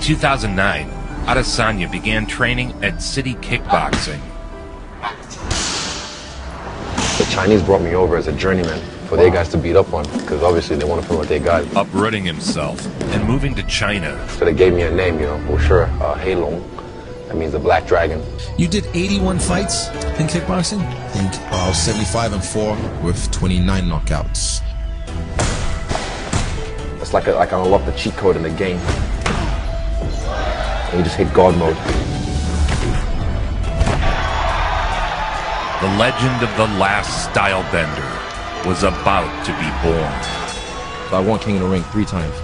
2009, Adesanya began training at City Kickboxing. The Chinese brought me over as a journeyman for their guys to beat up on, because obviously they want to promote their guys. Uprooting himself and moving to China. So they gave me a name, for sure, Hei Long. That means the Black Dragon. You did 81 fights in kickboxing? I think I was 75-4 with 29 knockouts. It's like I unlocked the cheat code in the game. And you just hit God mode. The legend of the last style bender was about to be born. So I won King of the Ring 3 times.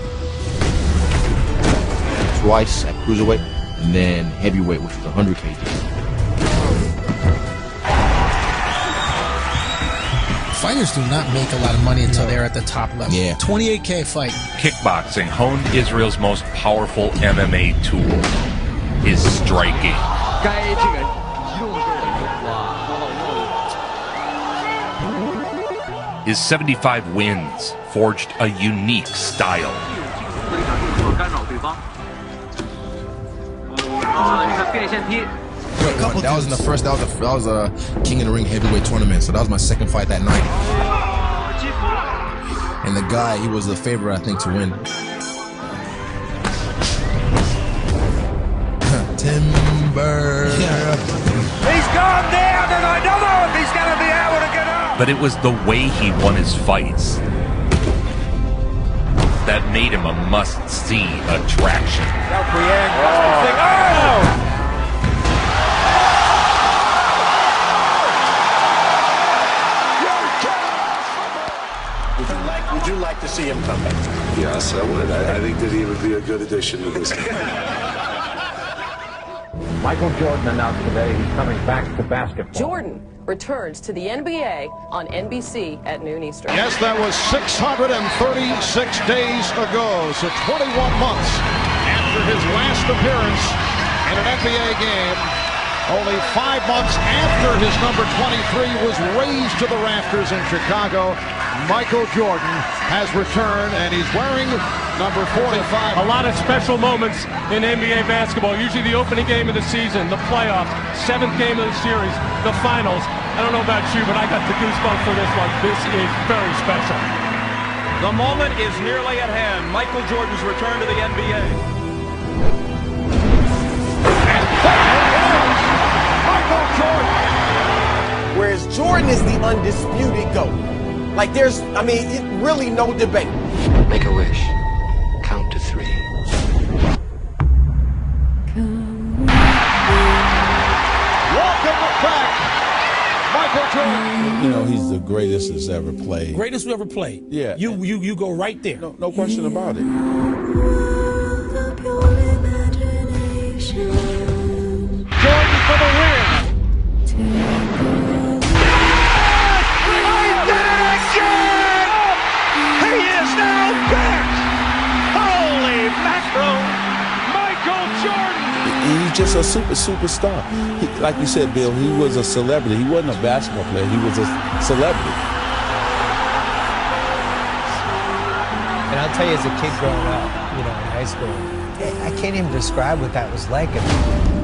Twice at cruiserweight, and then heavyweight, which was 100 kg. Fighters do not make a lot of money until they're at the top level. Yeah. 28K fight. Kickboxing honed Israel's most powerful MMA tool, his striking. His 75 wins forged a unique style. That was in the first. That was a King of the Ring heavyweight tournament. So that was my second fight that night. And the guy, he was the favorite, I think, to win. Timber. Yeah. He's gone down, and I don't know if he's going to be able to get up. But it was the way he won his fights that made him a must-see attraction. Would you like to see him come back? Yes, I would. I think that he would be a good addition to this game. Michael Jordan announced today he's coming back to basketball. Jordan returns to the NBA on NBC at noon Eastern. Yes, that was 636 days ago, so 21 months after his last appearance in an NBA game. Only 5 months after his number 23 was raised to the rafters in Chicago, Michael Jordan has returned, and he's wearing number 45. A lot of special moments in NBA basketball. Usually the opening game of the season, the playoffs, 7th game of the series, the finals. I don't know about you, but I got the goosebumps for this one. This is very special. The moment is nearly at hand. Michael Jordan's return to the NBA. Whereas Jordan is the undisputed GOAT. Like there's, really no debate. Make a wish. Count to 3. Welcome back, Michael Jordan. He's the greatest that's ever played. Greatest who ever played. Yeah. You go right there. No question about it. Jordan for the win. He's just a superstar. Like you said, Bill, he was a celebrity. He wasn't a basketball player. He was a celebrity. And I'll tell you, as a kid growing up, in high school, I can't even describe what that was like.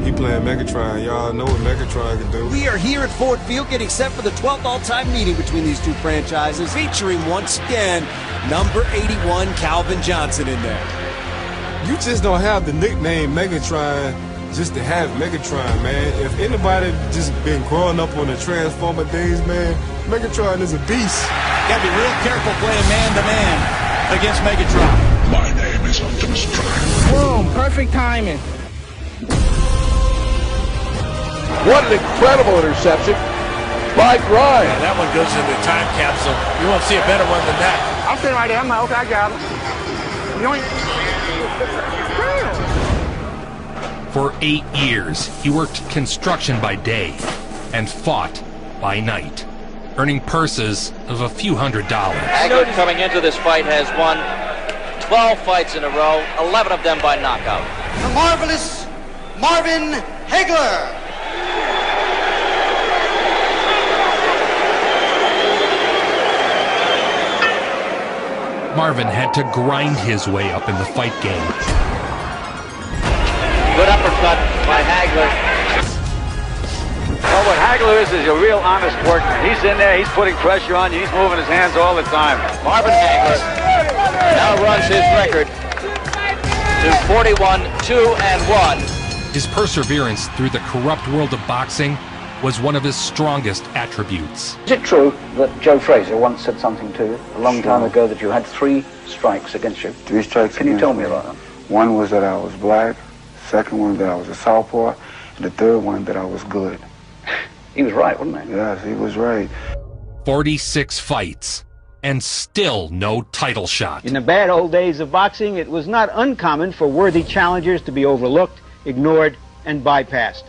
He playing Megatron. Y'all know what Megatron can do. We are here at Ford Field getting set for the 12th all-time meeting between these two franchises, featuring once again number 81 Calvin Johnson in there. You just don't have the nickname Megatron just to have Megatron, man. If anybody just been growing up on the Transformer days, man, Megatron is a beast. Gotta be real careful playing man-to-man against Megatron. My name is Optimus Prime. Boom, perfect timing. What an incredible interception by Grimes. Yeah, that one goes into the time capsule. You won't see a better one than that. I'm sitting right there. I'm like, okay, I got him. For 8 years, he worked construction by day and fought by night, earning purses of a few $100s. Hagler coming into this fight has won 12 fights in a row, 11 of them by knockout. The marvelous Marvin Hagler. Marvin had to grind his way up in the fight game. by Hagler. Well, what Hagler is a real honest workman. He's in there, he's putting pressure on you, he's moving his hands all the time. Marvin Hagler now runs his record to 41-2-1. His perseverance through the corrupt world of boxing was one of his strongest attributes. Is it true that Joe Frazier once said something to you a long time ago that you had 3 strikes against you? 3 strikes. Can you tell me about them? One was that I was black, second one that I was a southpaw, and the third one that I was good. He was right, wasn't he? Yes, he was right. 46 fights, and still no title shot. In the bad old days of boxing, it was not uncommon for worthy challengers to be overlooked, ignored, and bypassed.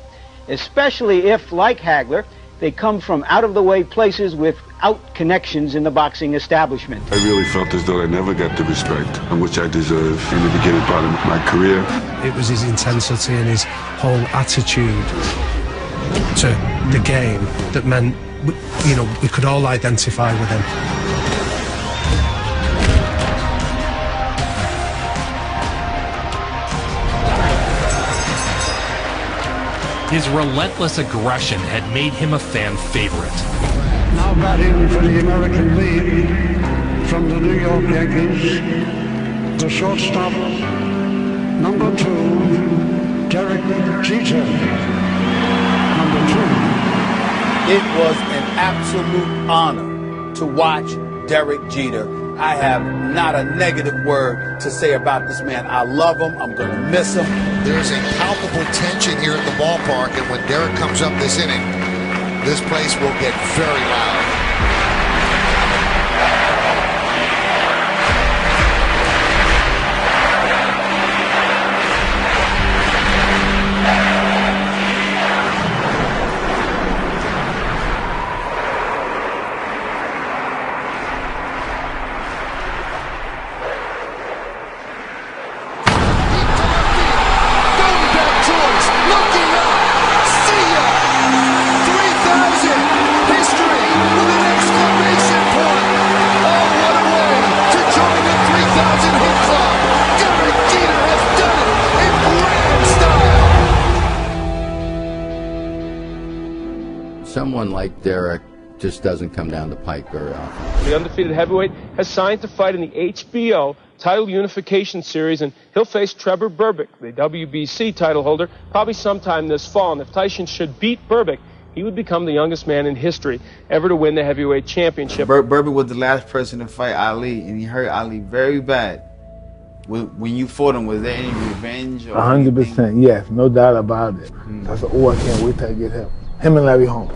Especially if, like Hagler, they come from out-of-the-way places without connections in the boxing establishment. I really felt as though I never got the respect which I deserved in the beginning part of my career. It was his intensity and his whole attitude to the game that meant, you know, we could all identify with him. His relentless aggression had made him a fan favorite. Now batting for the American League from the New York Yankees, the shortstop, number 2, Derek Jeter. Number 2. It was an absolute honor to watch Derek Jeter. I have not a negative word to say about this man. I love him. I'm going to miss him. There's a palpable tension here at the ballpark, and when Derek comes up this inning, this place will get very loud. Someone like Derek just doesn't come down the pike very often. The undefeated heavyweight has signed to fight in the HBO title unification series, and he'll face Trevor Berbick, the WBC title holder, probably sometime this fall. And if Tyson should beat Berbick, he would become the youngest man in history ever to win the heavyweight championship. Berbick was the last person to fight Ali, and he hurt Ali very bad. When you fought him, was there any revenge? 100%, yes, no doubt about it. I said, oh, I can't wait till I get him. Him and Larry Holmes.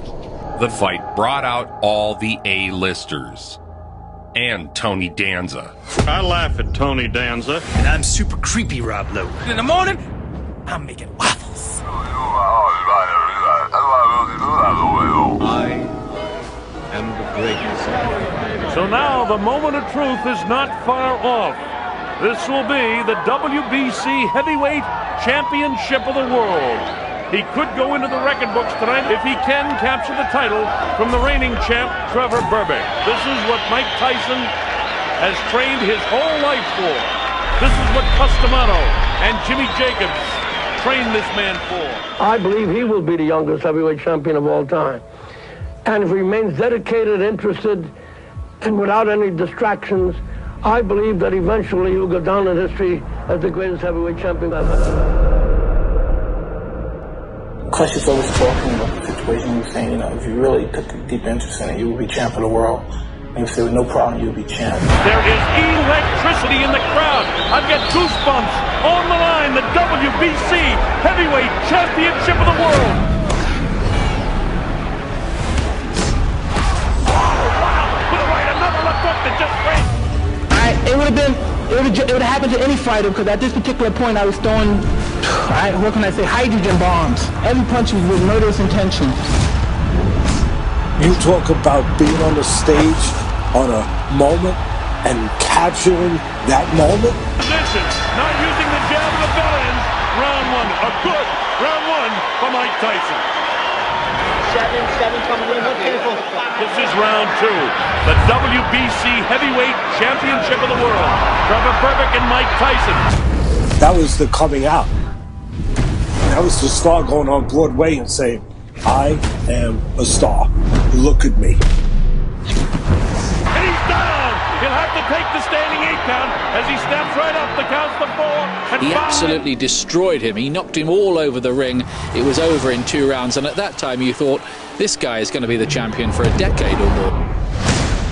The fight brought out all the A-listers. And Tony Danza. I laugh at Tony Danza. And I'm super creepy, Rob Lowe. In the morning, I'm making waffles. I am the greatest. So now the moment of truth is not far off. This will be the WBC Heavyweight Championship of the World. He could go into the record books tonight if he can capture the title from the reigning champ, Trevor Berbick. This is what Mike Tyson has trained his whole life for. This is what Customato and Jimmy Jacobs trained this man for. I believe he will be the youngest heavyweight champion of all time. And if he remains dedicated, interested, and without any distractions, I believe that eventually he'll go down in history as the greatest heavyweight champion ever. Clutch is always talking about the situation. He was saying, you know, if you really took a deep interest in it, you would be champ of the world. And he would say, with no problem, you would be champ. There is electricity in the crowd. I've got goosebumps. On the line, the WBC Heavyweight Championship of the World. Oh, wow. With a right, another left hook that just breaks. It would have happened to any fighter, because at this particular point I was throwing, what can I say, hydrogen bombs. Every punch was with murderous intention. You talk about being on the stage on a moment and capturing that moment. Position, not using the jab of the bell ends. Round one, a good round one for Mike Tyson. 7 coming in. This is round two. The WBC Heavyweight Championship of the World. Trevor Berbick and Mike Tyson. That was the coming out. That was the star going on Broadway and saying, I am a star. Look at me. And he's down. He'll have to take the standing 8 count as he steps right up the count to 4. And he absolutely destroyed him. He knocked him all over the ring. It was over in 2 rounds, and at that time you thought, this guy is going to be the champion for a decade or more.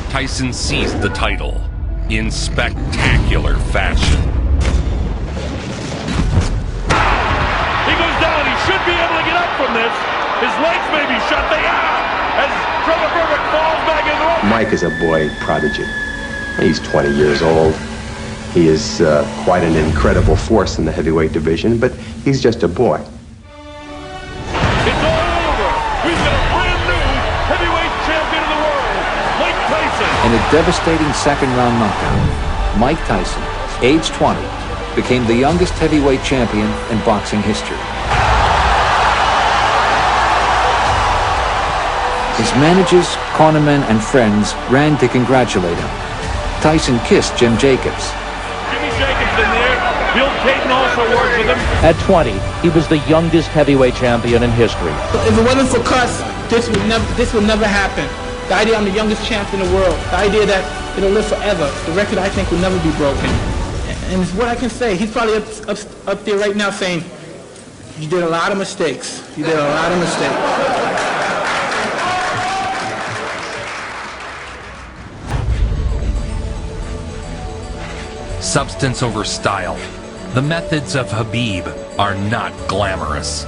Tyson seized the title in spectacular fashion. He goes down. He should be able to get up from this. His legs may be shut. They are. As Trevor Burbick falls back in the rope. Mike is a boy prodigy. He's 20 years old. He is quite an incredible force in the heavyweight division, but he's just a boy. It's all over. We've got a brand new heavyweight champion of the world, Mike Tyson. In a devastating second-round knockout, Mike Tyson, age 20, became the youngest heavyweight champion in boxing history. His managers, cornermen, and friends ran to congratulate him. Tyson kissed Jim Jacobs. Jimmy Jacobs in there. Bill Caton also worked with him. At 20, he was the youngest heavyweight champion in history. If it wasn't for Cuss, this would never happen. The idea I'm the youngest champion in the world, the idea that it'll live forever, the record I think will never be broken. And it's what I can say. He's probably up there right now saying, you did a lot of mistakes. You did a lot of mistakes. Substance over style. The methods of Habib are not glamorous.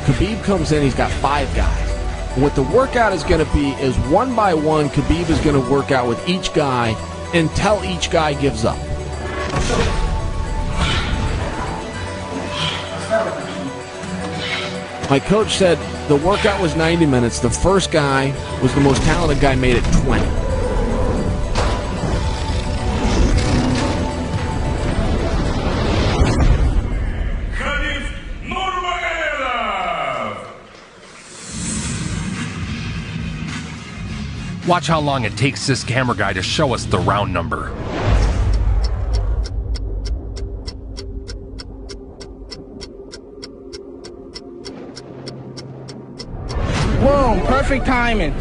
Khabib comes in, he's got 5 guys. What the workout is going to be is one by one, Khabib is going to work out with each guy until each guy gives up. My coach said the workout was 90 minutes. The first guy was the most talented guy, made it 20. Watch how long it takes this camera guy to show us the round number. Boom, perfect timing.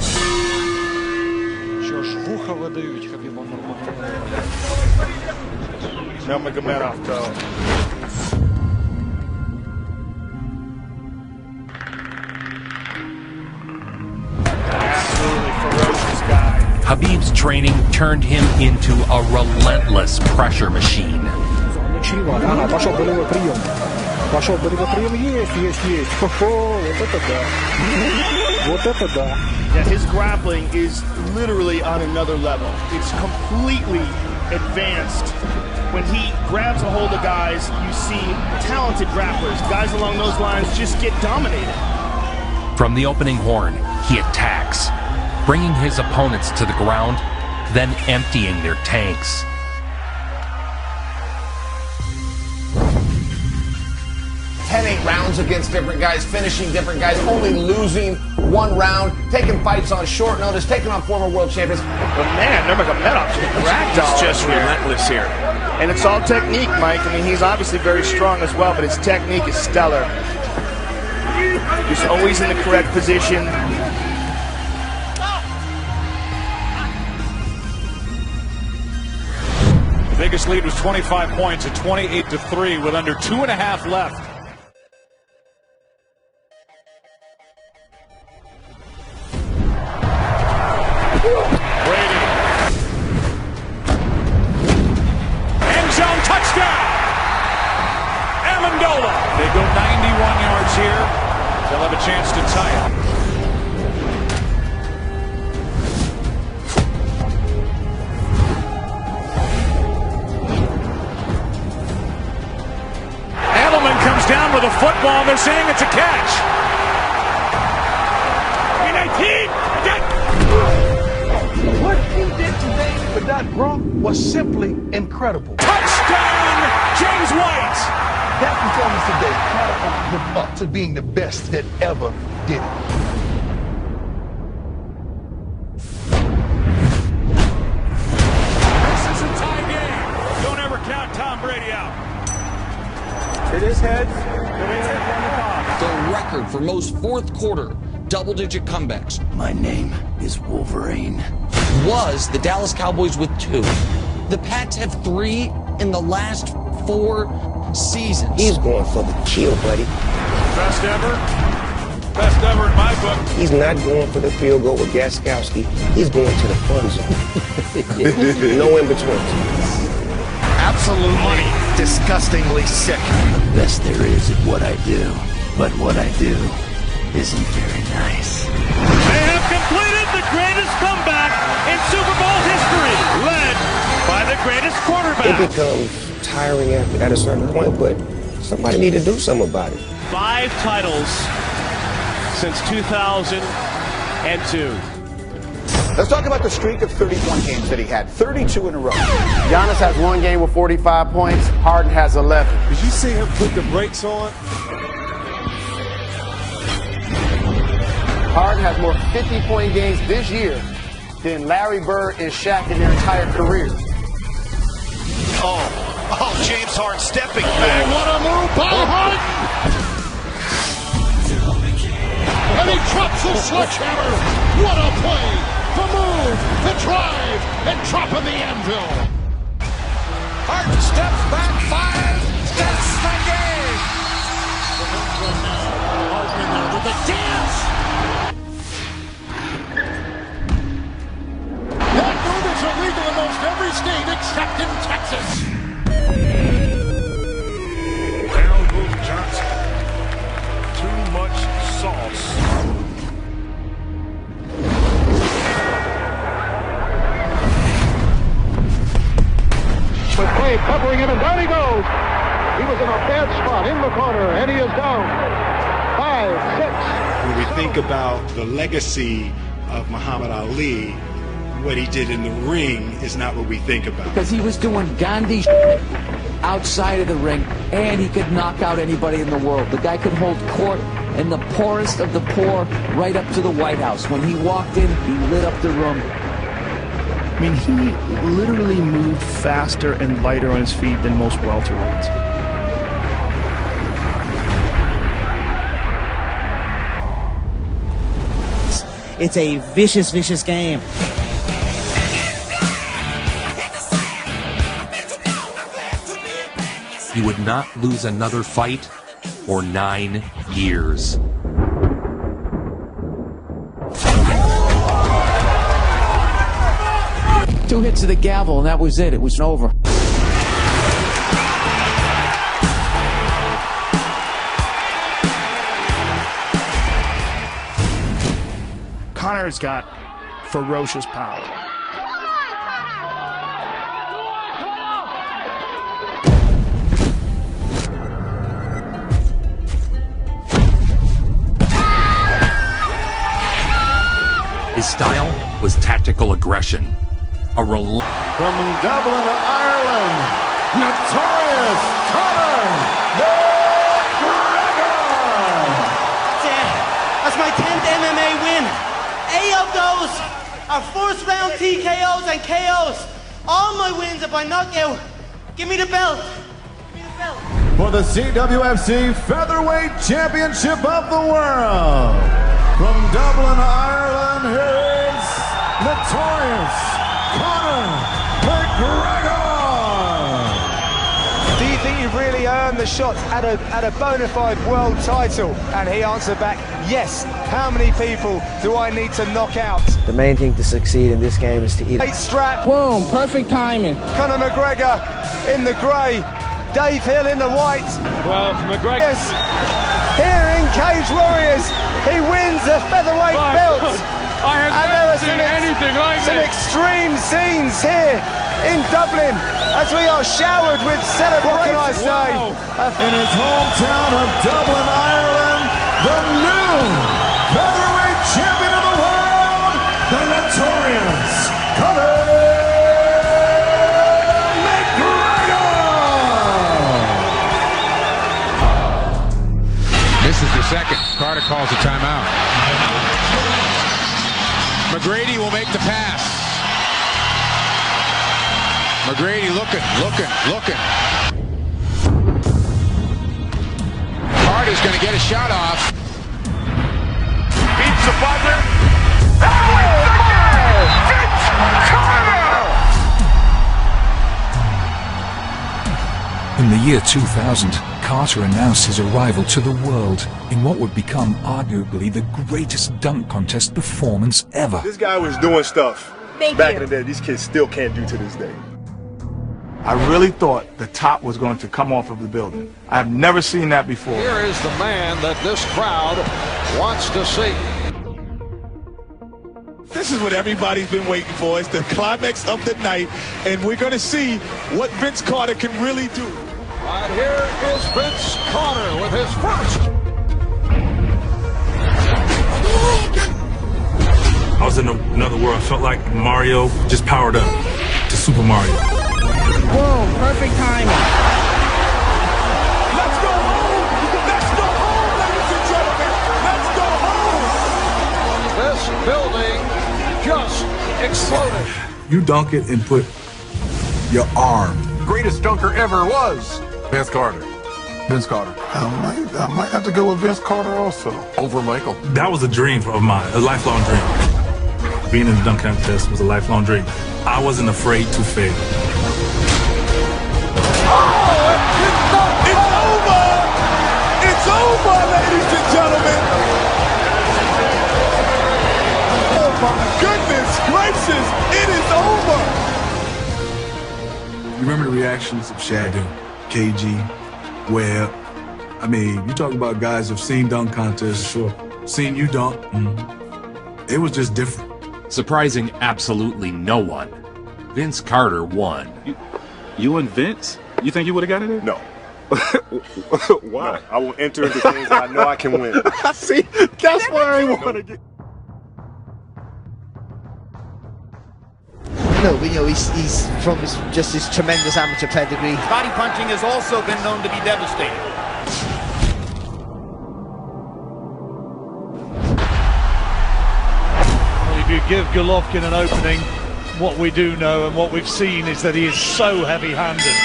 Що ж, вуха видають Хабібу Нурмагомедову. Absolutely ferocious guy. Habib's training turned him into a relentless pressure machine. Пошел болевой прием. Пошел болевой прием. Есть. Хо-хо, вот это да. Вот это да. Yeah, his grappling is literally on another level. It's completely advanced. When he grabs a hold of guys, you see talented grapplers. Guys along those lines just get dominated. From the opening horn, he attacks, bringing his opponents to the ground, then emptying their tanks. Eight rounds against different guys, finishing different guys, only losing 1 round, taking fights on short notice, taking on former world champions. But man, Nurmagomedov is just relentless here. And it's all technique, Mike. I mean, he's obviously very strong as well, but his technique is stellar. He's always in the correct position. The biggest lead was 25 points at 28-3 with under 2.5 left. Brady. End zone touchdown. Amendola. They go 91 yards here. They'll have a chance to tie it. Edelman comes down with a football. They're saying it's a catch. 19. What he did today for that Gronk was simply incredible. Touchdown, James White. That performance today catapulted up to being the best that ever did it. It is heads. On the top. The record for most fourth quarter double-digit comebacks. My name is Wolverine. Was the Dallas Cowboys with 2. The Pats have 3 in the last 4 seasons. He's going for the kill, buddy. Best ever? Best ever in my book. He's not going for the field goal with Gaskowski. He's going to the fun zone. No in between. Absolutely disgustingly sick. Best there is at what I do, but what I do isn't very nice. They have completed the greatest comeback in Super Bowl history, led by the greatest quarterback. It becomes tiring at a certain point, but somebody need to do something about it. 5 titles since 2002. Let's talk about the streak of 30-point games that he had. 32 in a row. Giannis has 1 game with 45 points. Harden has 11. Did you see him put the brakes on? Harden has more 50-point games this year than Larry Bird and Shaq in their entire career. Oh, James Harden stepping back. What a move by Harden! And he drops the sledgehammer. What a play! The move, the drive, and dropping the anvil. Harden steps back, fires, that's the game. Harden in there with the dance. That move is illegal in most every state except in Texas. Down goes Johnson. Too much sauce. With Clay covering him, and down he goes. He was in a bad spot in the corner, and he is down. 5, 6. When we think about the legacy of Muhammad Ali, what he did in the ring is not what we think about. Because he was doing Gandhi outside of the ring, and he could knock out anybody in the world. The guy could hold court in the poorest of the poor right up to the White House. When he walked in, he lit up the room. I mean, he literally moved faster and lighter on his feet than most welterweights. It's a vicious, vicious game. He would not lose another fight for 9 years. Two hits of the gavel, and that was it. It was over. Connor's got ferocious power. His style was tactical aggression. A From Dublin, Ireland, notorious Conor McGregor! That's my 10th MMA win. 8 of those are first round TKOs and KOs. All my wins are by knockout. Give me the belt. Give me the belt. For the CWFC Featherweight Championship of the World, from Dublin, Ireland, here's notorious Conor McGregor! Do you think you've really earned the shot at a bona fide world title? And he answered back, yes. How many people do I need to knock out? The main thing to succeed in this game is to eat. Great strap. Boom, perfect timing. Conor McGregor in the grey. Dave Hill in the white. Well, McGregor. Yes. Here in Cage Warriors, he wins the featherweight belt. I have never seen anything like some this. extreme scenes here in Dublin as we are showered with celebrations. What can I say? In his hometown of Dublin, Ireland, the new featherweight champion of the world, the notorious Conor McGregor! This is the second. Carter calls a timeout. McGrady will make the pass. McGrady looking. Carter's going to get a shot off. Beats the buzzer. That wins the game! Vince Carter! In the year 2000, Carter announced his arrival to the world in what would become arguably the greatest dunk contest performance ever. This guy was doing stuff back in the day these kids still can't do to this day. I really thought the top was going to come off of the building. I've never seen that before. Here is the man that this crowd wants to see. This is what everybody's been waiting for. It's the climax of the night, and we're going to see what Vince Carter can really do. Right here is Vince Carter with his first. I was in another world. I felt like Mario just powered up to Super Mario. Whoa, perfect timing. Let's go home! Let's go home, ladies and gentlemen! Let's go home! This building just exploded. You dunk it and put your arm. Greatest dunker ever was Vince Carter. Vince Carter. I might have to go with Vince Carter also. Over Michael. That was a dream of mine, a lifelong dream. Being in the dunk contest was a lifelong dream. I wasn't afraid to fail. It's over! It's over, ladies and gentlemen! Oh my goodness gracious, it is over! You remember the reactions of Shaq, KG, Webb? I mean, you talk about guys who've seen dunk contests, seen you dunk. It was just different. Surprising absolutely no one, Vince Carter won. You and Vince? You think you would have got it there? No. Why? No, I will enter into things that I know I can win. See, that's why I want to get. No, but he's from just his tremendous amateur pedigree. Body punching has also been known to be devastating. If you give Golovkin an opening, what we do know and what we've seen is that he is so heavy-handed.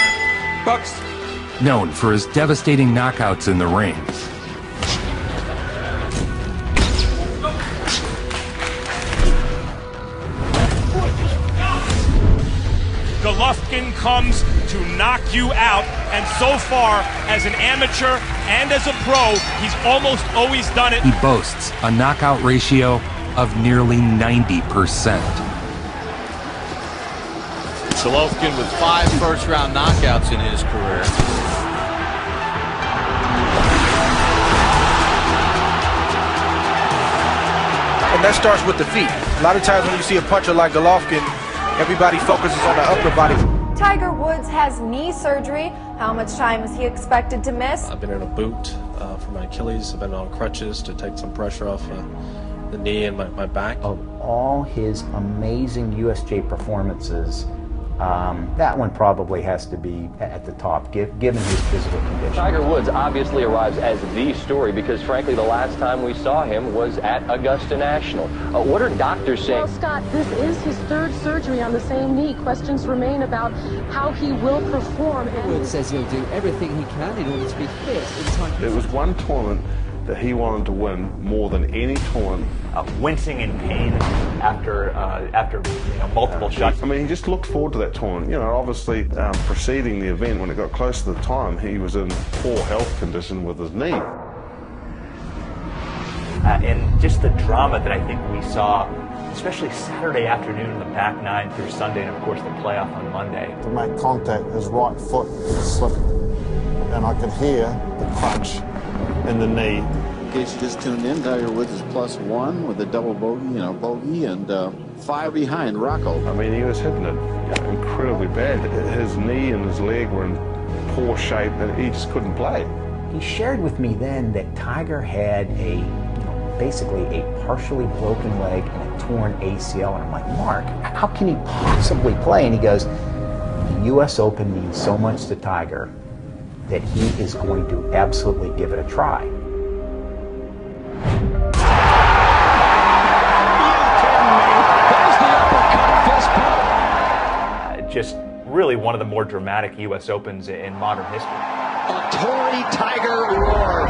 Bucks. Known for his devastating knockouts in the ring. Golovkin comes to knock you out, and so far, as an amateur and as a pro, he's almost always done it. He boasts a knockout ratio of nearly 90%. Golovkin with 5 first-round knockouts in his career. And that starts with the feet. A lot of times when you see a puncher like Golovkin, everybody focuses on the upper body. Tiger Woods has knee surgery. How much time is he expected to miss? I've been in a boot for my Achilles. I've been on crutches to take some pressure off the knee and my back. Of all his amazing USJ performances, that one probably has to be at the top, given his physical condition. Tiger Woods obviously arrives as the story because, frankly, the last time we saw him was at Augusta National. What are doctors saying? Well, Scott, this is his 3rd surgery on the same knee. Questions remain about how he will perform. Woods says he'll do everything he can in order to be fit in time. There was one tournament that he wanted to win more than any tournament. Wincing in pain after multiple shots. I mean, he just looked forward to that tournament. You know, obviously preceding the event, when it got close to the time, he was in poor health condition with his knee. And just the drama that I think we saw, especially Saturday afternoon in the back 9 through Sunday, and of course the playoff on Monday. To make contact, his right foot slipped, and I could hear the crunch in the knee. In case you just tuned in, Tiger Woods is +1 with a double bogey, and 5 behind Rocco. I mean, he was hitting it incredibly bad. His knee and his leg were in poor shape, and he just couldn't play. He shared with me then that Tiger had basically a partially broken leg and a torn ACL, and I'm like, Mark, how can he possibly play? And he goes, the U.S. Open means so much to Tiger that he is going to absolutely give it a try. Just really one of the more dramatic U.S. Opens in modern history. A Tory Tiger roar.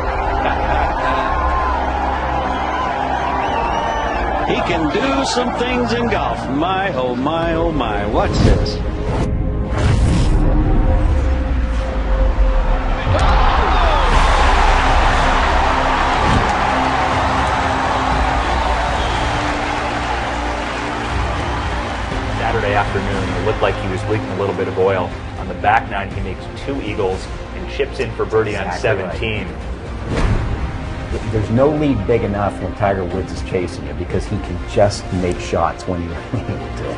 He can do some things in golf. My, oh my, oh my. What's this? Saturday afternoon, it looked like he was leaking a little bit of oil. On the back nine, he makes 2 eagles and chips in for birdie on 17. Right. There's no lead big enough when Tiger Woods is chasing you because he can just make shots when he needs to.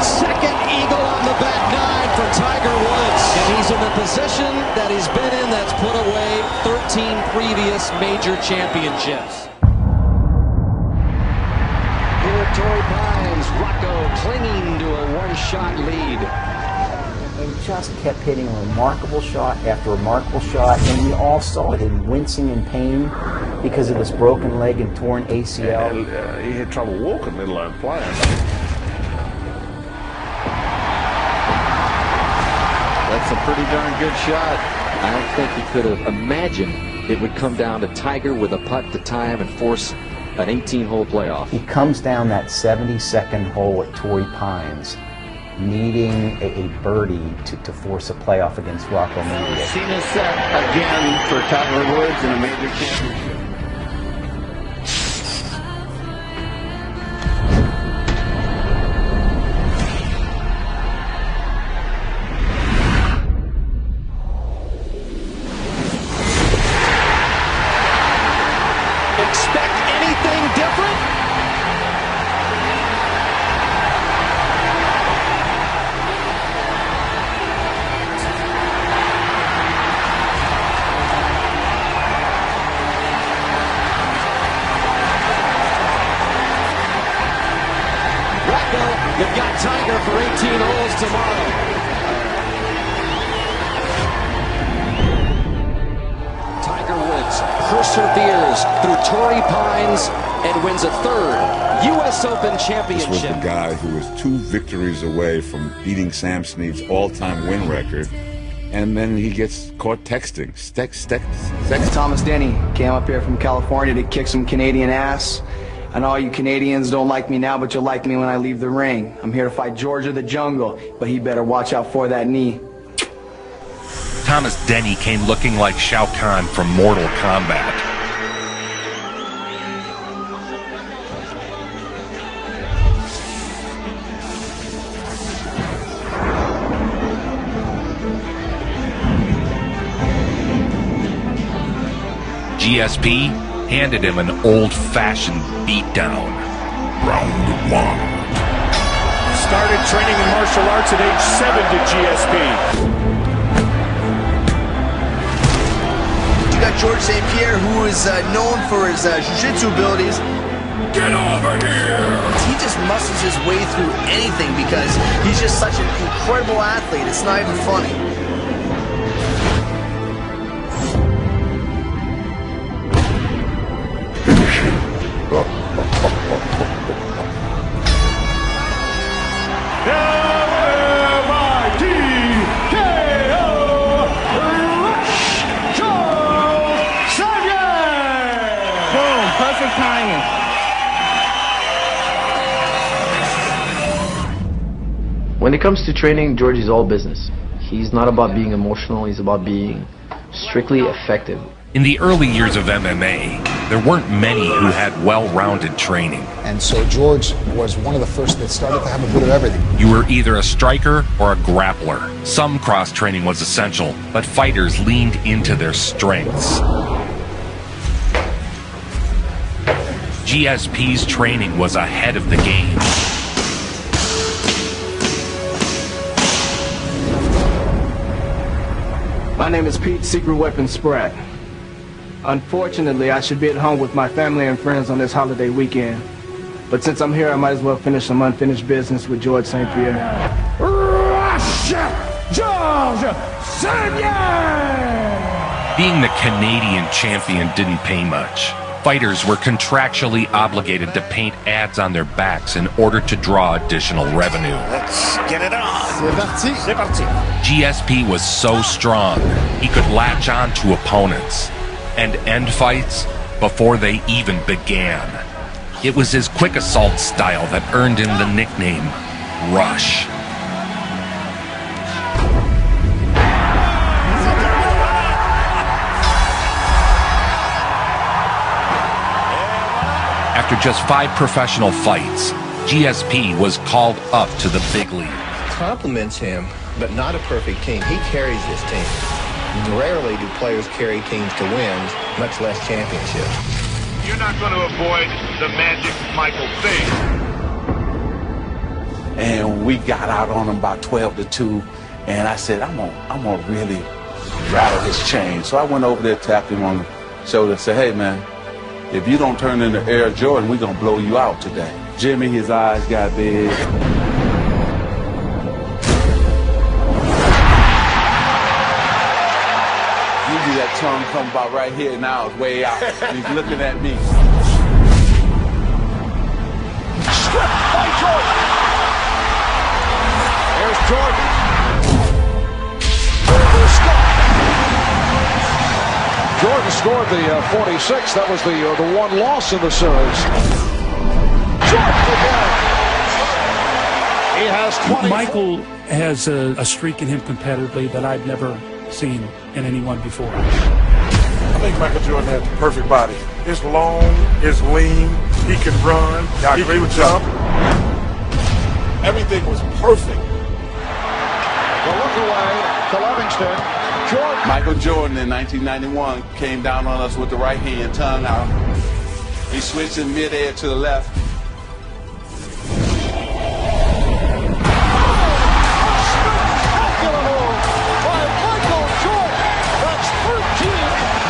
Second eagle on the back nine for Tiger Woods. And he's in the position that he's been in that's put away 13 previous major championships. Here at Torrey Pines, Rocco clinging to a one-shot lead. He just kept hitting remarkable shot after remarkable shot, and we all saw him wincing in pain because of this broken leg and torn ACL. He had trouble walking, let alone playing. That's a pretty darn good shot. I don't think he could have imagined it would come down to Tiger with a putt to tie him and force an 18-hole playoff. He comes down that 72nd hole at Torrey Pines, needing a birdie to force a playoff against Rocco Media. Seen a set again for Tiger Woods in a major championship. Expect anything different? You've got Tiger for 18 holes tomorrow. Tiger Woods perseveres through Torrey Pines and wins a third U.S. Open championship. This was the guy who was 2 victories away from beating Sam Snead's all-time win record. And then he gets caught texting. Thomas Denny came up here from California to kick some Canadian ass. I know all you Canadians don't like me now, but you'll like me when I leave the ring. I'm here to fight George of the Jungle, but he better watch out for that knee. Thomas Denny came looking like Shao Kahn from Mortal Kombat. GSP handed him an old-fashioned beatdown. Round 1. Started training in martial arts at age 7 to GSP. You got George St. Pierre, who is known for his jiu-jitsu abilities. Get over here! He just muscles his way through anything because he's just such an incredible athlete. It's not even funny. Perfect timing. When it comes to training, George is all business. He's not about being emotional, he's about being strictly effective. In the early years of MMA, there weren't many who had well-rounded training. And so George was one of the first that started to have a bit of everything. You were either a striker or a grappler. Some cross-training was essential, but fighters leaned into their strengths. GSP's training was ahead of the game. My name is Pete Secret Weapon Spratt. Unfortunately, I should be at home with my family and friends on this holiday weekend. But since I'm here, I might as well finish some unfinished business with George St. Pierre. Russia! George St. Pierre! Being the Canadian champion didn't pay much. Fighters were contractually obligated to paint ads on their backs in order to draw additional revenue. Let's get it on. C'est parti. GSP was so strong, he could latch on to opponents and end fights before they even began. It was his quick assault style that earned him the nickname Rush. After just 5 professional fights, GSP was called up to the big league. Compliments him, but not a perfect team. He carries this team. Rarely do players carry teams to wins, much less championships. You're not going to avoid the magic Michael thing. And we got out on him about 12-2, and I said, I'm gonna really rattle his chain. So I went over there, tapped him on the shoulder, and said, hey man, if you don't turn into Air Jordan, we're gonna blow you out today. Jimmy, his eyes got big. Usually that tongue come about right here, now it's way out. And he's looking at me. Stripped by Jordan. There's Jordan. Jordan scored the 46. That was the one loss in the series. Jordan again. He has 20. Michael has a streak in him competitively that I've never seen in anyone before. I think Michael Jordan has the perfect body. It's long, it's lean, he can run, he can jump. Everything was perfect. The look away to Livingston. Jordan. Michael Jordan in 1991 came down on us with the right hand, tongue out. He switched in midair to the left. Spectacular move by Michael Jordan. That's 13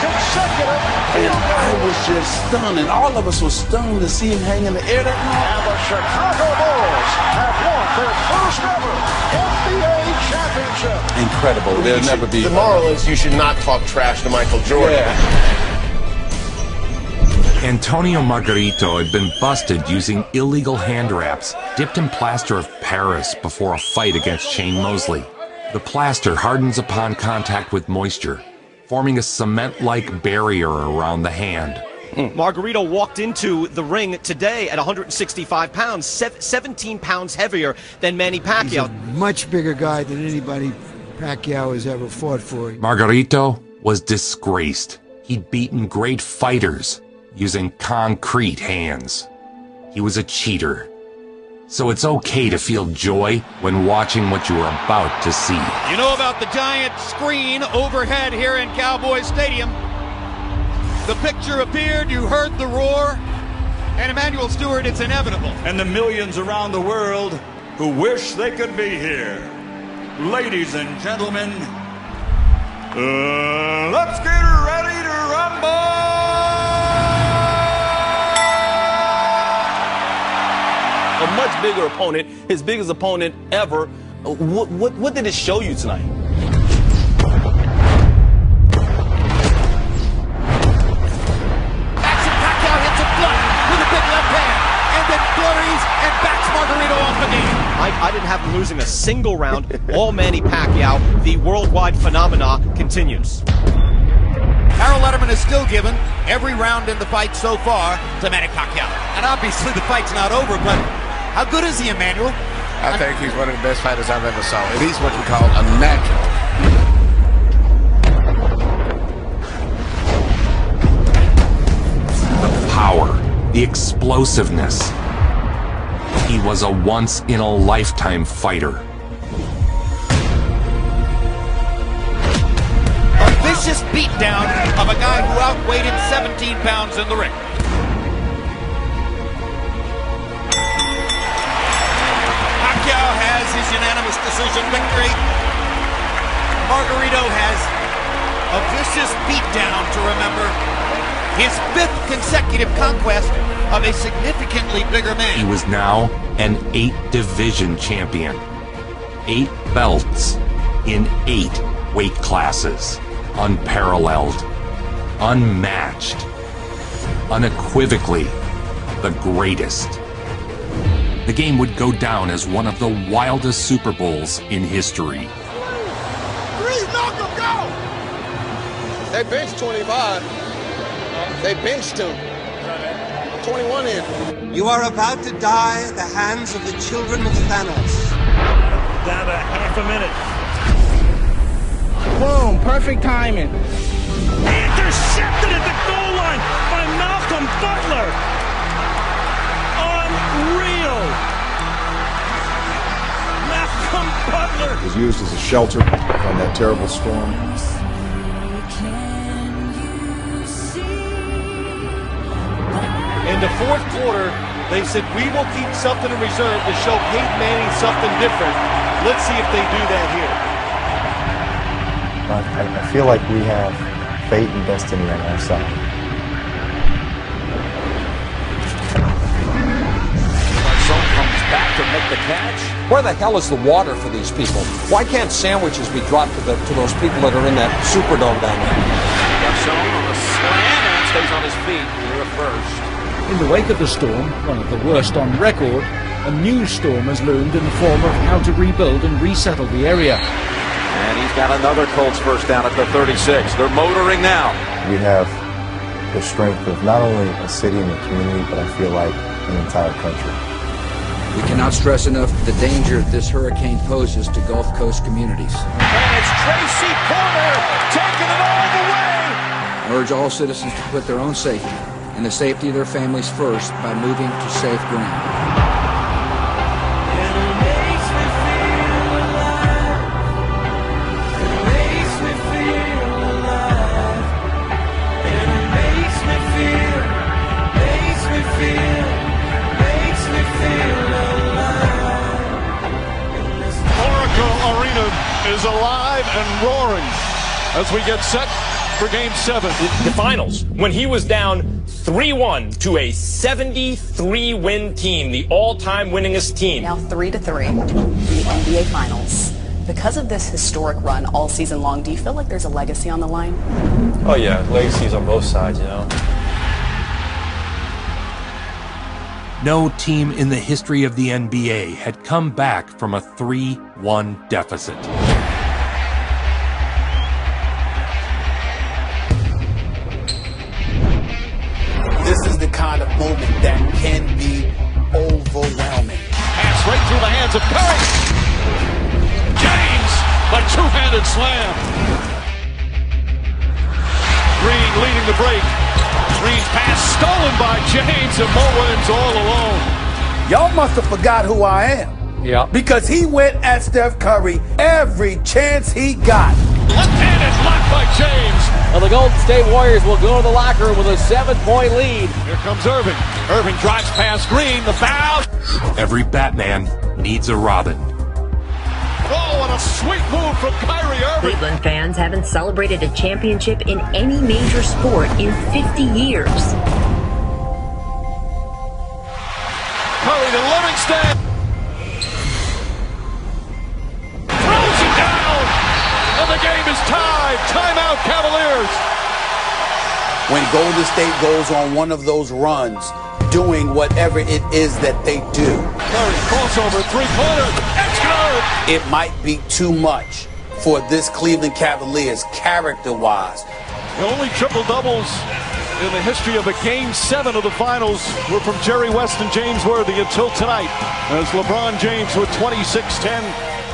consecutive. And I was just stunned, and all of us were stunned to see him hang in the air that night. And the Chicago Bulls have won their first ever NBA championship. Incredible. There'll never be. The moral is you should not talk trash to Michael Jordan. Antonio Margarito had been busted using illegal hand wraps dipped in plaster of Paris before a fight against Shane Mosley. The plaster hardens upon contact with moisture, forming a cement-like barrier around the hand. Margarito walked into the ring today at 165 pounds, 17 pounds heavier than Manny Pacquiao. He's a much bigger guy than anybody Pacquiao has ever fought for. Margarito was disgraced. He'd beaten great fighters using concrete hands. He was a cheater. So it's okay to feel joy when watching what you are about to see. You know about the giant screen overhead here in Cowboy Stadium. The picture appeared, you heard the roar, and Emmanuel Stewart, it's inevitable. And the millions around the world who wish they could be here. Ladies and gentlemen, let's get ready to rumble! A much bigger opponent, his biggest opponent ever. What did it show you tonight? I didn't have him losing a single round. All Manny Pacquiao, the worldwide phenomena, continues. Harold Letterman is still given every round in the fight so far to Manny Pacquiao. And obviously the fight's not over, but how good is he, Emmanuel? I think he's one of the best fighters I've ever saw. And he's what we call a natural. The power, the explosiveness. He was a once-in-a-lifetime fighter. A vicious beatdown of a guy who outweighed him 17 pounds in the ring. Pacquiao has his unanimous decision victory. Margarito has a vicious beatdown to remember. His 5th consecutive conquest of a significantly bigger man. He was now an 8-division champion. 8 belts in 8 weight classes. Unparalleled. Unmatched. unequivocally the greatest. The game would go down as one of the wildest Super Bowls in history. They benched 25. They benched him. 21 in. You are about to die at the hands of the children of Thanos. Down to half a minute. Boom, perfect timing. Intercepted at the goal line by Malcolm Butler. Unreal. Malcolm Butler. It was used as a shelter from that terrible storm. In the fourth quarter, they said, we will keep something in reserve to show Peyton Manning something different. Let's see if they do that here. I feel like we have fate and destiny on our side. Son comes back to make the catch. Where the hell is the water for these people? Why can't sandwiches be dropped to those people that are in that Superdome down there? Garcon on a slam and stays on his feet. Here at first. In the wake of the storm, one of the worst on record, a new storm has loomed in the form of how to rebuild and resettle the area. And he's got another Colts first down at the 36. They're motoring now. We have the strength of not only a city and a community, but I feel like an entire country. We cannot stress enough the danger this hurricane poses to Gulf Coast communities. And it's Tracy Porter taking it all the way. I urge all citizens to put their own safety and the safety of their families first by moving to safe ground. Is alive and roaring as we get set for Game 7. The finals, when he was down 3-1 to a 73-win team, the all-time winningest team. Now 3-3, the NBA Finals. Because of this historic run all season long, do you feel like there's a legacy on the line? Oh yeah, legacies on both sides, you know. No team in the history of the NBA had come back from a 3-1 deficit. This is the kind of moment that can be overwhelming. Pass right through the hands of Curry. James, a two-handed slam. Green leading the break. Green's pass stolen by James, and Mo Williams all alone. Y'all must have forgot who I am. Yeah. Because he went at Steph Curry every chance he got. Left-handed block by James. Well, the Golden State Warriors will go to the locker room with a 7-point lead. Here comes Irving. Irving drives past Green. The foul. Every Batman needs a Robin. Oh, what a sweet move from Kyrie Irving. Cleveland fans haven't celebrated a championship in any major sport in 50 years. Curry to Livingston. Throws it down. And the game is tied. Timeout, Cavaliers. When Golden State goes on one of those runs, doing whatever it is that they do. Curry, crossover, three-pointer. It's good. It might be too much for this Cleveland Cavaliers character-wise. The only triple-doubles in the history of a Game 7 of the Finals were from Jerry West and James Worthy until tonight, as LeBron James with 26, 10,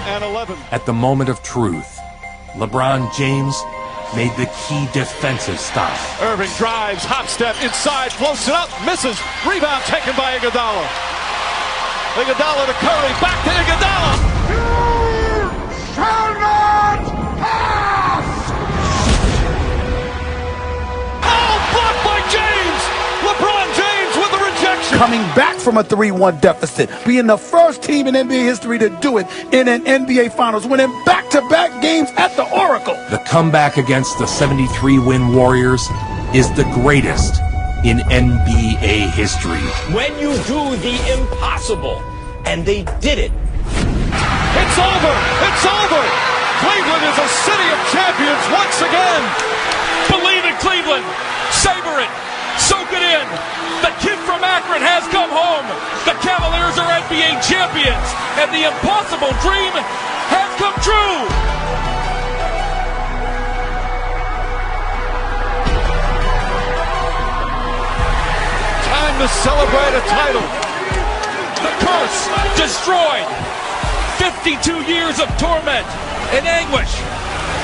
and 11. At the moment of truth, LeBron James made the key defensive stop. Irving drives, hop step, inside, floats it up, misses. Rebound taken by Iguodala. Iguodala to Curry, back to Iguodala. You shall not pass! Oh, blocked by James! LeBron James with the rejection. Coming back from a 3-1 deficit, being the first team in NBA history to do it in an NBA Finals, winning back-to-back games at the Oracle. The comeback against the 73-win Warriors is the greatest in NBA history. When you do the impossible, and they did it. It's over! It's over! Cleveland is a city of champions once again! Believe in Cleveland! Savor it! So good! it in. The kid from Akron has come home. The Cavaliers are NBA champions, and the impossible dream has come true. Time to celebrate a title. The curse destroyed. 52 years of torment and anguish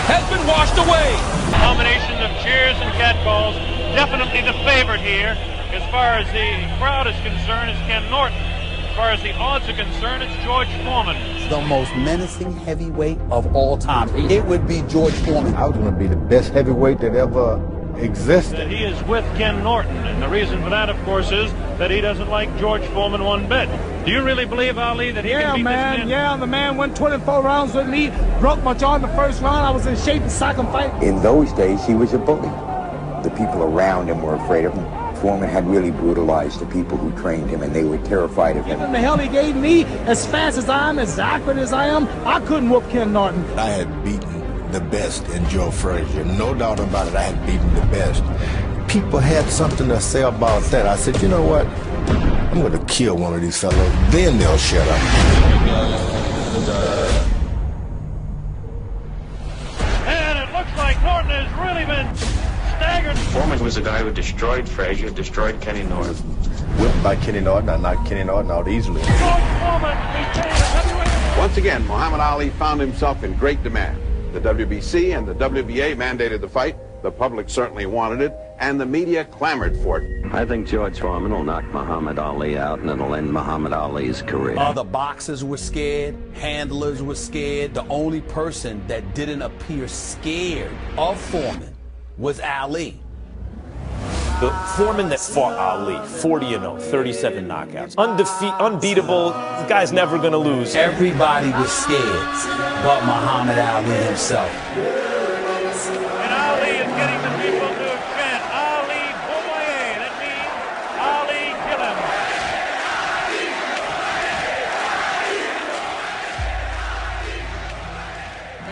has been washed away. Combination of cheers and catcalls. Definitely the favorite here. As far as the crowd is concerned, it's Ken Norton. As far as the odds are concerned, it's George Foreman. The most menacing heavyweight of all time. It would be George Foreman. I was going to be the best heavyweight that ever existed. That he is with Ken Norton, and the reason for that, of course, is that he doesn't like George Foreman one bit. Do you really believe, Ali, that he can beat this man? Yeah, the man went 24 rounds with me, broke my jaw in the first round. I was in shape to sock and fight. In those days, he was a bully. The people around him were afraid of him. Foreman had really brutalized the people who trained him, and they were terrified of him. Given the hell he gave me, as fast as I am, as accurate as I am, I couldn't whoop Ken Norton. I had beaten the best in Joe Frazier. No doubt about it, I had beaten the best. People had something to say about that. I said, you know what? I'm going to kill one of these fellows. Then they'll shut up. And it looks like Norton has really been staggered. Foreman was the guy who destroyed Frazier, destroyed Kenny Norton. Whipped by Kenny Norton, I knocked Kenny Norton out easily. Once again, Muhammad Ali found himself in great demand. The WBC and the WBA mandated the fight. The public certainly wanted it, and the media clamored for it. I think George Foreman will knock Muhammad Ali out, and it'll end Muhammad Ali's career. Other boxers were scared, handlers were scared. The only person that didn't appear scared of Foreman was Ali. The Foreman that fought Ali, 40-0, 37 knockouts. Unbeatable, the guy's never gonna lose. Everybody was scared, but Muhammad Ali himself. And Ali is getting the people to chant, Ali Bomaye. That means Ali kill him.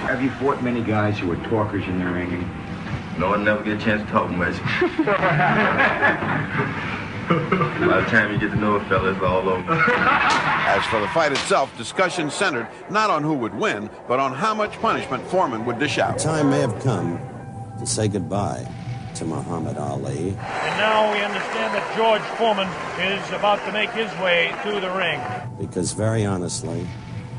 Have you fought many guys who were talkers in the ring? No one never get a chance to talk much. By the time you get to know a fella, it's all over. As for the fight itself, discussion centered not on who would win, but on how much punishment Foreman would dish out. The time may have come to say goodbye to Muhammad Ali. And now we understand that George Foreman is about to make his way to the ring. Because very honestly,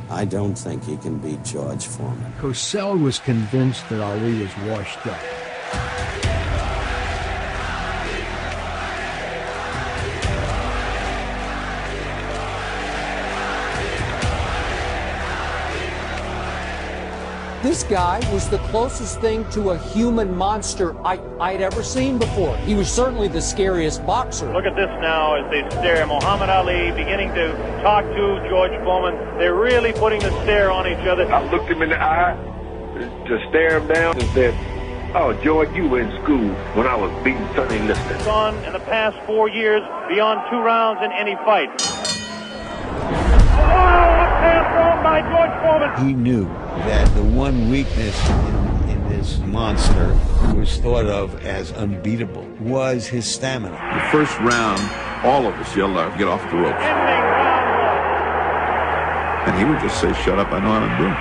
I don't think he can beat George Foreman. Cosell was convinced that Ali was washed up. This guy was the closest thing to a human monster I'd ever seen before. He was certainly the scariest boxer. Look at this now as they stare. Muhammad Ali beginning to talk to George Foreman. They're really putting the stare on each other. I looked him in the eye to stare him down and said, "Oh, George, you were in school when I was beating Sonny Liston." Gone in the past 4 years beyond 2 rounds in any fight. By George Foreman. He knew that the one weakness in this monster, who was thought of as unbeatable, was his stamina. The first round, all of us yelled out, "Get off the ropes." And he would just say, "Shut up, I know how to do it."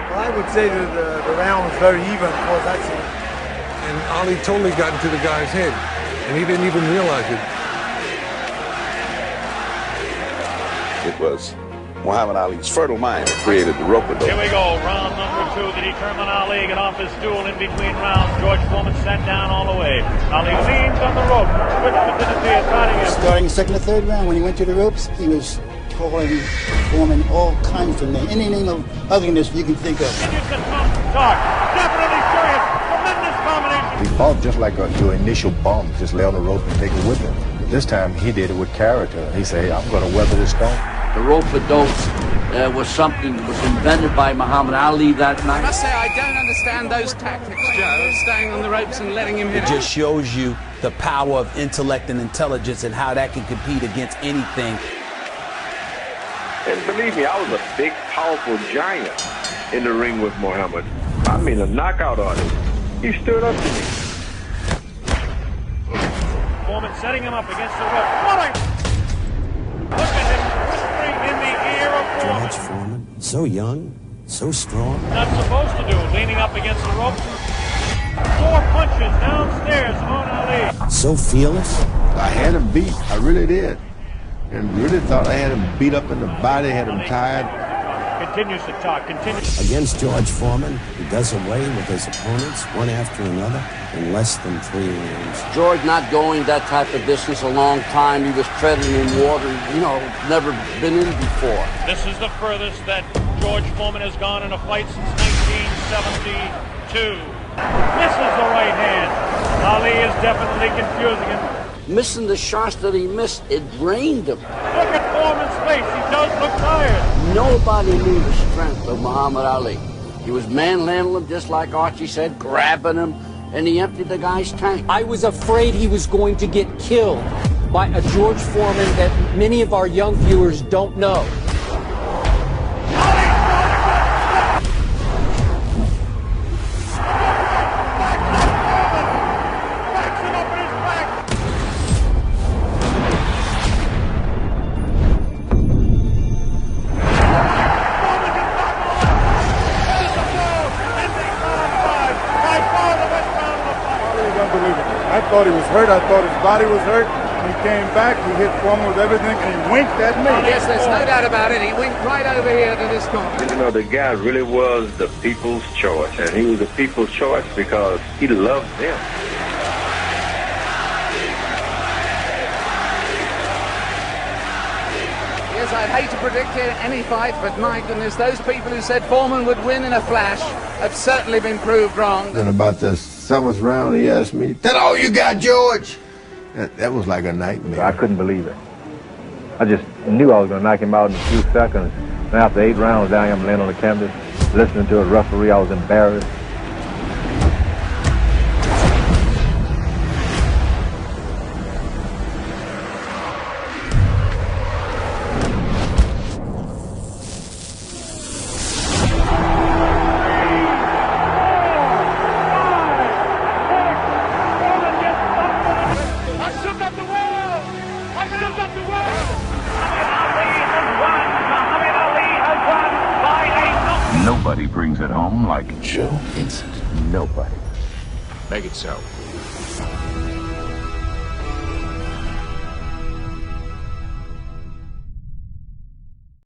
Well, I would say that the round was very even, of course, actually. And Ali totally got into the guy's head, and he didn't even realize it. It was Muhammad Ali's fertile mind that created the rope-a-dope. Here we go, round number 2. The determined Ali get off his stool in between rounds. George Foreman sat down all the way. Ali leans on the rope. Quick vicinity is starting him. Starting second or third round, when he went to the ropes, he was calling Foreman all kinds of names. Any name of ugliness you can think of. Talk. Definitely serious. Tremendous combination. He fought just like your initial bum, just lay on the rope and take it with him. But this time he did it with character. He said, "Hey, I'm going to weather this storm." The rope-a-dope was something that was invented by Muhammad Ali that night. I must say, I don't understand those tactics, Joe, staying on the ropes and letting him hit. It just shows you the power of intellect and intelligence and how that can compete against anything. And believe me, I was a big, powerful giant in the ring with Muhammad. I mean, a knockout artist. He stood up to me. Foreman, setting him up against the rope. What a... Look at him whispering in the ear of Foreman. George Foreman, so young, so strong. Not supposed to do, leaning up against the rope. 4 punches downstairs on Ali. So fearless. I had him beat. I really did. And really thought I had him beat up in the body, had him tired. Continues to talk, continues. Against George Foreman, he does away with his opponents one after another in less than 3 rounds. George not going that type of distance a long time. He was treading in water, you know, never been in before. This is the furthest that George Foreman has gone in a fight since 1972. Misses the right hand. Ali is definitely confusing him. Missing the shots that he missed, it drained him. Look at Foreman's face. He does look tired. Nobody knew the strength of Muhammad Ali. He was manhandling him, just like Archie said, grabbing him, and he emptied the guy's tank. I was afraid he was going to get killed by a George Foreman that many of our young viewers don't know. I thought he was hurt. I thought his body was hurt. He came back. He hit Foreman with everything, and he winked at me. Yes, there's no doubt about it. He winked right over here to this corner. You know, the guy really was the people's choice, and he was the people's choice because he loved them. Yes, I'd hate to predict any fight, but my goodness, those people who said Foreman would win in a flash have certainly been proved wrong. Then about the 7th round, he asked me, "That all you got, George?" That was like a nightmare. I couldn't believe it. I just knew I was going to knock him out in a few seconds. And after 8 rounds, down I'm laying on the canvas, listening to a referee. I was embarrassed. Nobody brings it home like Joe Vincent. nobody. Make it so.